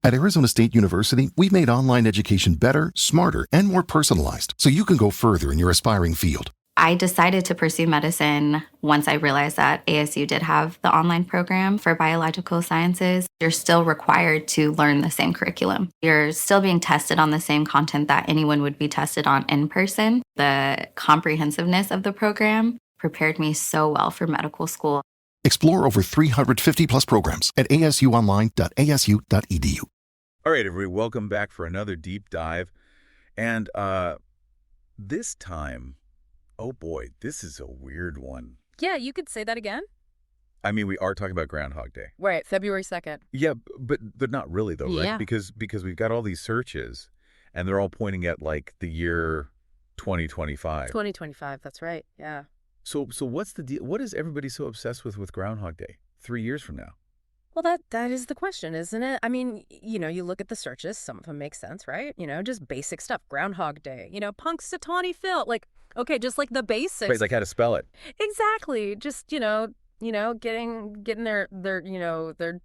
At Arizona State University, we've made online education better, smarter, and more personalized so you can go further in your aspiring field. I decided to pursue medicine once I realized that ASU did have the online program for biological sciences. You're still required to learn the same curriculum. You're still being tested on the same content that anyone would be tested on in person. The comprehensiveness of the program prepared me so well for medical school. Explore over 350 plus programs at asuonline.asu.edu. All right, everybody, welcome back for another deep dive. And this time, oh boy, this is a weird one. Yeah, you could say that again. I mean, we are talking about Groundhog Day. Right, February 2nd. Yeah, but not really, though, right? Yeah. Because we've got all these searches, and they're all pointing at, like, the year 2025. 2025, that's right, yeah. So what's the deal? What is everybody so obsessed with Groundhog Day 3 years from now? Well, that is the question, isn't it? I mean, you look at the searches, some of them make sense, right? Just basic stuff. Groundhog Day, Punxsutawney Phil, like, okay, just like the basics. Right, like how to spell it. Exactly. Just, getting their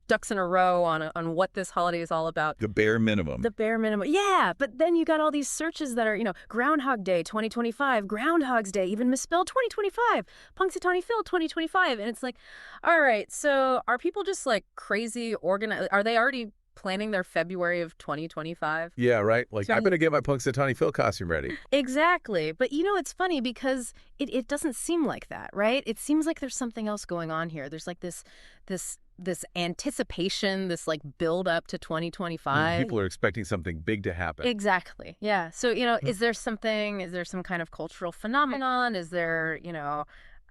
ducks in a row on what this holiday is all about. The bare minimum. The bare minimum. Yeah, but then you got all these searches that are, Groundhog Day 2025, Groundhog's Day, even misspelled 2025, Punxsutawney Phil 2025. And it's like, all right, so are people just like crazy organized? Are they already planning their February of 2025? Yeah, right? Like, I better get my Punxsutawney Phil costume ready. Exactly. But, it's funny because it doesn't seem like that, right? It seems like there's something else going on here. There's like this anticipation, this like build up to 2025. People are expecting something big to happen. Exactly. Yeah. So, is there some kind of cultural phenomenon? Is there,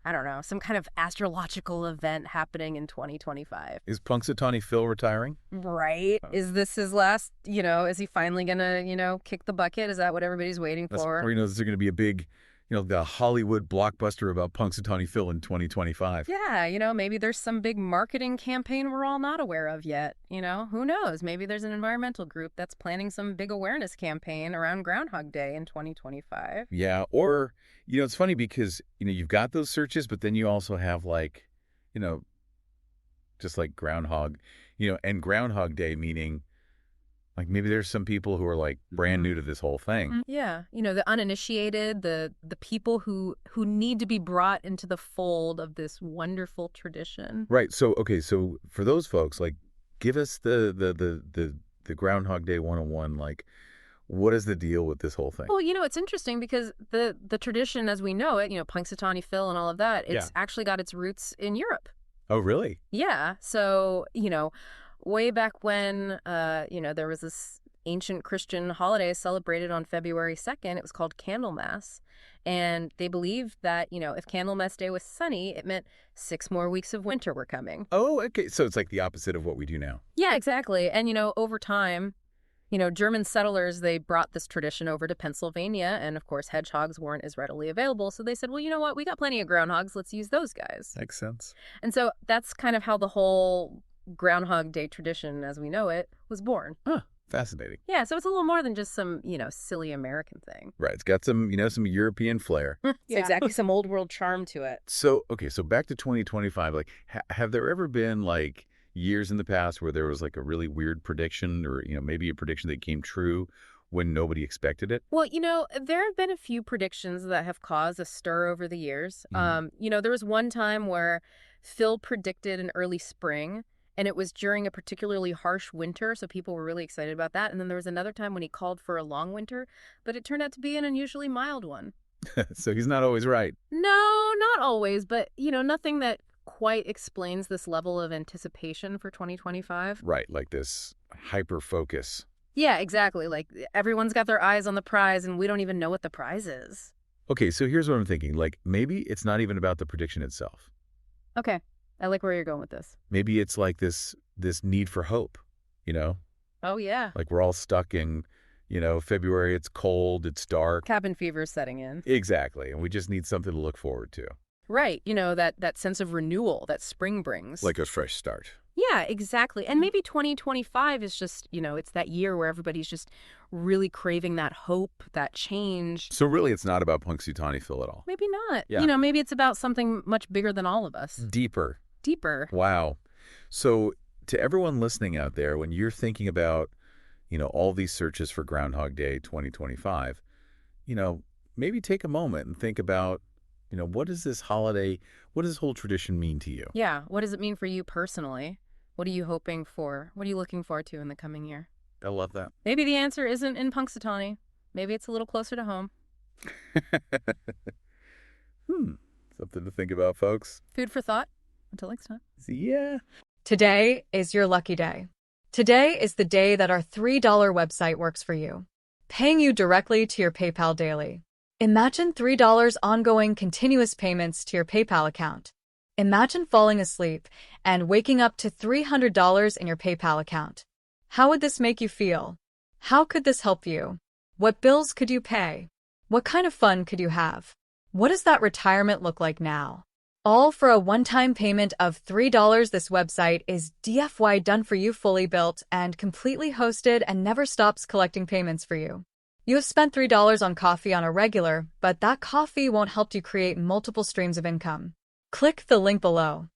I don't know, some kind of astrological event happening in 2025? Is Punxsutawney Phil retiring? Right. Is this his last, is he finally going to, kick the bucket? Is that what everybody's waiting for? Or, is there going to be a big, the Hollywood blockbuster about Punxsutawney Phil in 2025? Yeah, maybe there's some big marketing campaign we're all not aware of yet. Who knows? Maybe there's an environmental group that's planning some big awareness campaign around Groundhog Day in 2025. Yeah, or, it's funny because, you've got those searches, but then you also have like, just like Groundhog, and Groundhog Day meaning like maybe there's some people who are like brand new to this whole thing. Yeah. The uninitiated, the people who need to be brought into the fold of this wonderful tradition. Right. So, okay. So for those folks, like, give us the Groundhog Day 101, like, what is the deal with this whole thing? Well, it's interesting because the tradition as we know it, Punxsutawney Phil and all of that, it's actually got its roots in Europe. Oh, really? Yeah. So, way back when, there was this ancient Christian holiday celebrated on February 2nd. It was called Candlemas. And they believed that, if Candlemas Day was sunny, it meant 6 more weeks of winter were coming. Oh, okay. So it's like the opposite of what we do now. Yeah, exactly. And, over time, German settlers, they brought this tradition over to Pennsylvania. And, of course, hedgehogs weren't as readily available. So they said, well, you know what? We got plenty of groundhogs. Let's use those guys. Makes sense. And so that's kind of how the whole Groundhog Day tradition, as we know it, was born. Huh. Fascinating. Yeah, so it's a little more than just some, silly American thing. Right. It's got some, some European flair. Yeah. Exactly. Some old world charm to it. So, okay, so back to 2025, like, have there ever been, like, years in the past where there was, like, a really weird prediction or, maybe a prediction that came true when nobody expected it? Well, there have been a few predictions that have caused a stir over the years. There was one time where Phil predicted an early spring, and it was during a particularly harsh winter, so people were really excited about that. And then there was another time when he called for a long winter, but it turned out to be an unusually mild one. So he's not always right. No, not always, but, nothing that quite explains this level of anticipation for 2025. Right, like this hyper-focus. Yeah, exactly. Like, everyone's got their eyes on the prize, and we don't even know what the prize is. Okay, so here's what I'm thinking. Like, maybe it's not even about the prediction itself. Okay. I like where you're going with this. Maybe it's like this need for hope, Oh, yeah. Like we're all stuck in, February, it's cold, it's dark. Cabin fever is setting in. Exactly. And we just need something to look forward to. Right. That sense of renewal that spring brings. Like a fresh start. Yeah, exactly. And maybe 2025 is just, it's that year where everybody's just really craving that hope, that change. So really it's not about Punxsutawney Phil at all? Maybe not. Yeah. Maybe it's about something much bigger than all of us. Deeper. Deeper. Wow. So to everyone listening out there, when you're thinking about, all these searches for Groundhog Day 2025, maybe take a moment and think about, what does this holiday, what does this whole tradition mean to you? Yeah, what does it mean for you personally? What are you hoping for? What are you looking forward to in the coming year? I love that. Maybe the answer isn't in Punxsutawney. Maybe it's a little closer to home. Something to think about, folks. Food for thought. Until next time. Yeah. Today is your lucky day. Today is the day that our $3 website works for you, paying you directly to your PayPal daily. Imagine $3 ongoing continuous payments to your PayPal account. Imagine falling asleep and waking up to $300 in your PayPal account. How would this make you feel? How could this help you? What bills could you pay? What kind of fun could you have? What does that retirement look like now? All for a one-time payment of $3. This website is DFY done for you, fully built and completely hosted, and never stops collecting payments for you. You have spent $3 on coffee on a regular, but that coffee won't help you create multiple streams of income. Click the link below.